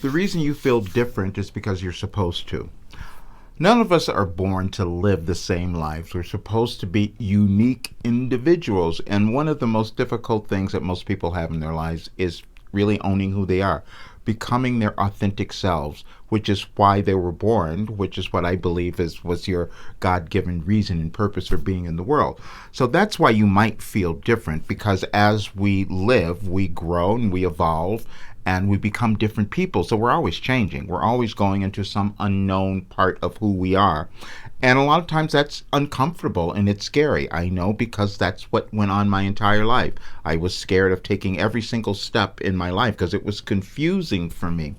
The reason you feel different is because you're supposed to. None of us are born to live the same lives. We're supposed to be unique individuals. And one of the most difficult things that most people have in their lives is really owning who they are, becoming their authentic selves, which is why they were born, which is what I believe was your God-given reason and purpose for being in the world. So that's why you might feel different, because as we live, we grow and we evolve and we become different people. So we're always changing. We're always going into some unknown part of who we are. And a lot of times that's uncomfortable and it's scary. I know, because that's what went on my entire life. I was scared of taking every single step in my life because it was confusing for me.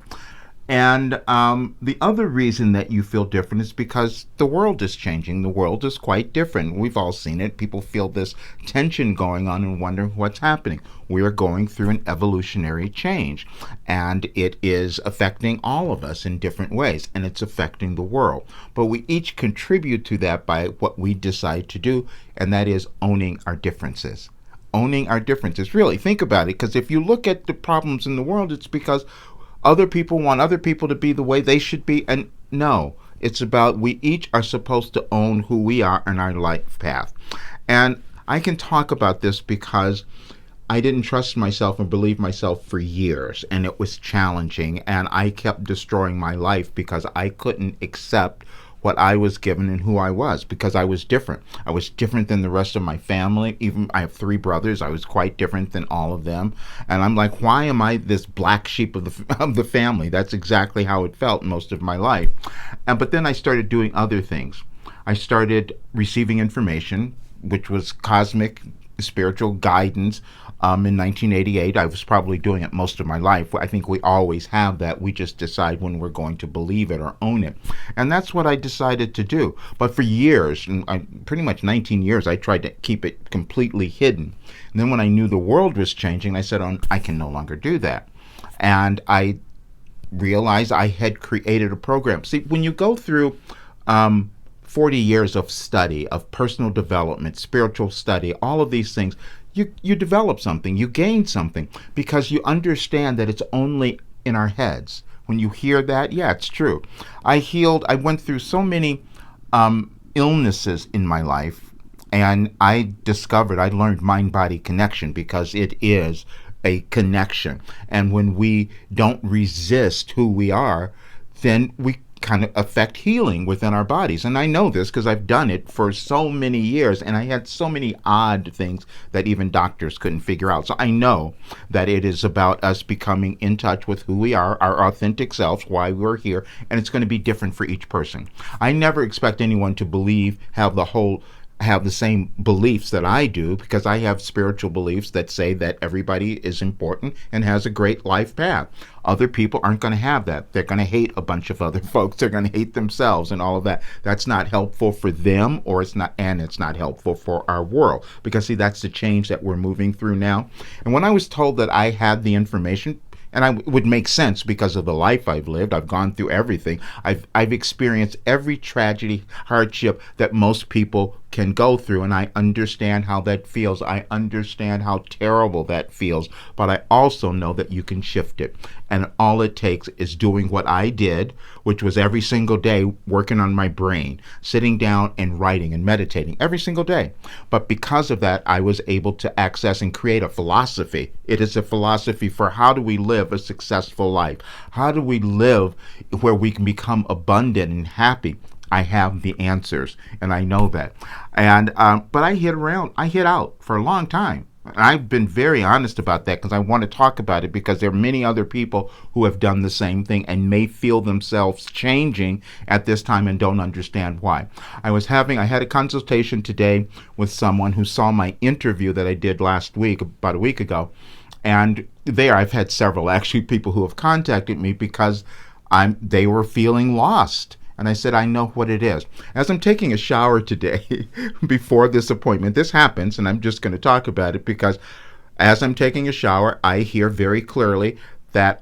And the other reason that you feel different is because the world is changing. The world is quite different. We've all seen it. People feel this tension going on and wonder what's happening. We are going through an evolutionary change, and it is affecting all of us in different ways, and it's affecting the world. But we each contribute to that by what we decide to do, and that is owning our differences. Owning our differences. Really, think about it, because if you look at the problems in the world, it's because other people want other people to be the way they should be. And no, it's about we each are supposed to own who we are in our life path. And I can talk about this because I didn't trust myself and believe myself for years, and it was challenging, and I kept destroying my life because I couldn't accept what I was given and who I was, because I was different. I was different than the rest of my family. Even I have 3 brothers. I was quite different than all of them. And I'm like, why am I this black sheep of the family? That's exactly how it felt most of my life. But then I started doing other things. I started receiving information, which was cosmic spiritual guidance. In 1988, I was probably doing it most of my life. I think we always have that. We just decide when we're going to believe it or own it. And that's what I decided to do. But for years, pretty much 19 years, I tried to keep it completely hidden. And then when I knew the world was changing, I said, oh, I can no longer do that. And I realized I had created a program. See, when you go through 40 years of study, of personal development, spiritual study, all of these things, you develop something, you gain something, because you understand that it's only in our heads. When you hear that, yeah, it's true. I went through so many illnesses in my life, and I learned mind-body connection, because it is a connection. And when we don't resist who we are, then we kind of affect healing within our bodies. And I know this because I've done it for so many years, and I had so many odd things that even doctors couldn't figure out. So I know that it is about us becoming in touch with who we are, our authentic selves, why we're here, and it's going to be different for each person. I never expect anyone to have the same beliefs that I do, because I have spiritual beliefs that say that everybody is important and has a great life path. Other people aren't going to have that. They're going to hate a bunch of other folks. They're going to hate themselves and all of that. That's not helpful for them, it's not helpful for our world, because see, that's the change that we're moving through now. And when I was told that I had the information, and I would make sense because of the life I've lived. I've gone through everything. I've experienced every tragedy, hardship that most people can go through, and I understand how that feels. I understand how terrible that feels, but I also know that you can shift it. And all it takes is doing what I did, which was every single day working on my brain, sitting down and writing and meditating every single day. But because of that, I was able to access and create a philosophy. It is a philosophy for how do we live a successful life? How do we live where we can become abundant and happy? I have the answers, and I know that. And but I hid out for a long time. And I've been very honest about that, because I want to talk about it, because there are many other people who have done the same thing and may feel themselves changing at this time and don't understand why. I had a consultation today with someone who saw my interview that I did last week, about a week ago. And I've had several actually people who have contacted me because they were feeling lost. And I said, I know what it is. As I'm taking a shower today, before this appointment, this happens, and I'm just going to talk about it, because as I'm taking a shower, I hear very clearly that,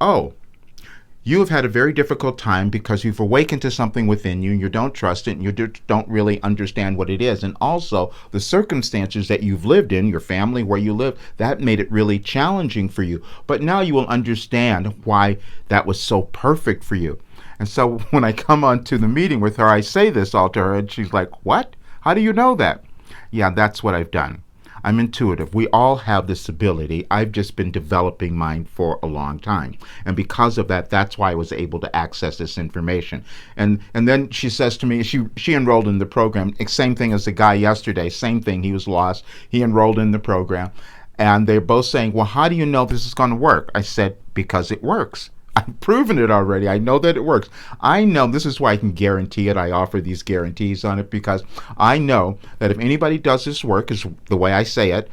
You have had a very difficult time because you've awakened to something within you, and you don't trust it, and you don't really understand what it is. And also, the circumstances that you've lived in, your family, where you live, that made it really challenging for you. But now you will understand why that was so perfect for you. And so when I come on to the meeting with her, I say this all to her, and she's like, "What? How do you know that?" Yeah, that's what I've done. I'm intuitive. We all have this ability. I've just been developing mine for a long time. And because of that, that's why I was able to access this information. And then she says to me, she enrolled in the program. Same thing as the guy yesterday. Same thing. He was lost. He enrolled in the program. And they're both saying, "Well, how do you know this is going to work?" I said, "Because it works. I've proven it already. I know that it works. I know this is why I can guarantee it. I offer these guarantees on it because I know that if anybody does this work, is the way I say it,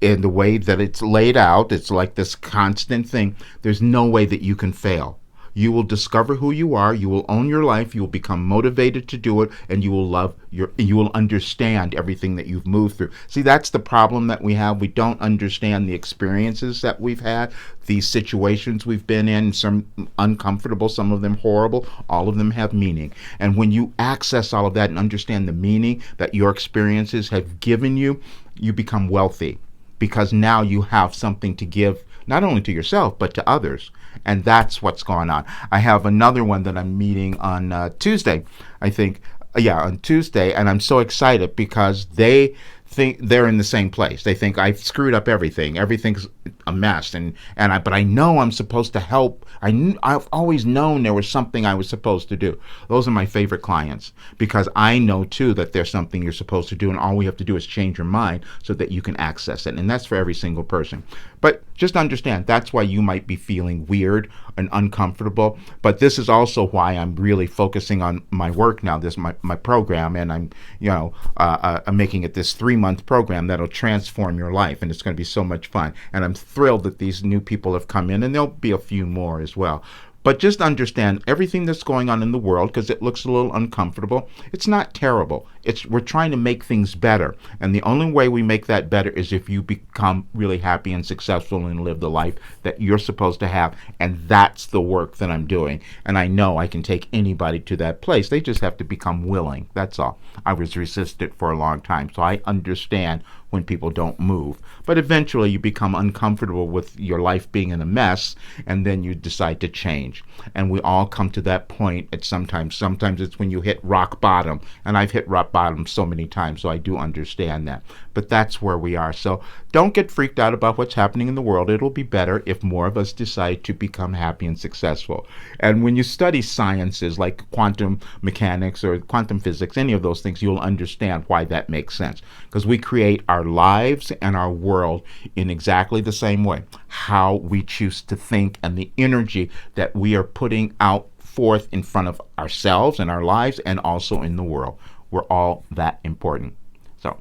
in the way that it's laid out, it's like this constant thing. There's no way that you can fail. You will discover who you are, you will own your life, you will become motivated to do it, and you will understand everything that you've moved through. See, that's the problem that we have. We don't understand the experiences that we've had, these situations we've been in, some uncomfortable, some of them horrible, all of them have meaning. And when you access all of that and understand the meaning that your experiences have given you, you become wealthy because now you have something to give not only to yourself but to others. And that's what's going on. I have another one that I'm meeting on Tuesday, I think. Yeah, on Tuesday, and I'm so excited because they think they're in the same place. They think I've screwed up everything. Everything's a mess, but I know I'm supposed to help. I've always known there was something I was supposed to do. Those are my favorite clients because I know too that there's something you're supposed to do, and all we have to do is change your mind so that you can access it. And that's for every single person. But just understand that's why you might be feeling weird and uncomfortable. But this is also why I'm really focusing on my work now. This my program, and I'm making it this 3-month program that'll transform your life, and it's going to be so much fun. And I'm thrilled that these new people have come in, and there'll be a few more as well. But just understand everything that's going on in the world, because it looks a little uncomfortable. It's not terrible. We're trying to make things better. And the only way we make that better is if you become really happy and successful and live the life that you're supposed to have. And that's the work that I'm doing. And I know I can take anybody to that place. They just have to become willing. That's all. I was resistant for a long time. So I understand when people don't move. But eventually you become uncomfortable with your life being in a mess, and then you decide to change. And we all come to that point at sometimes. Sometimes it's when you hit rock bottom, and I've hit rock bottom so many times, so I do understand that. But that's where we are. So don't get freaked out about what's happening in the world. It'll be better if more of us decide to become happy and successful. And when you study sciences like quantum mechanics or quantum physics, any of those things, you'll understand why that makes sense. Because we create our lives and our world in exactly the same way. How we choose to think and the energy that we are putting out forth in front of ourselves and our lives and also in the world. We're all that important. So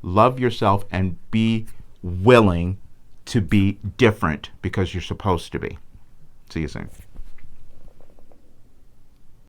love yourself and be willing to be different because you're supposed to be. See you soon.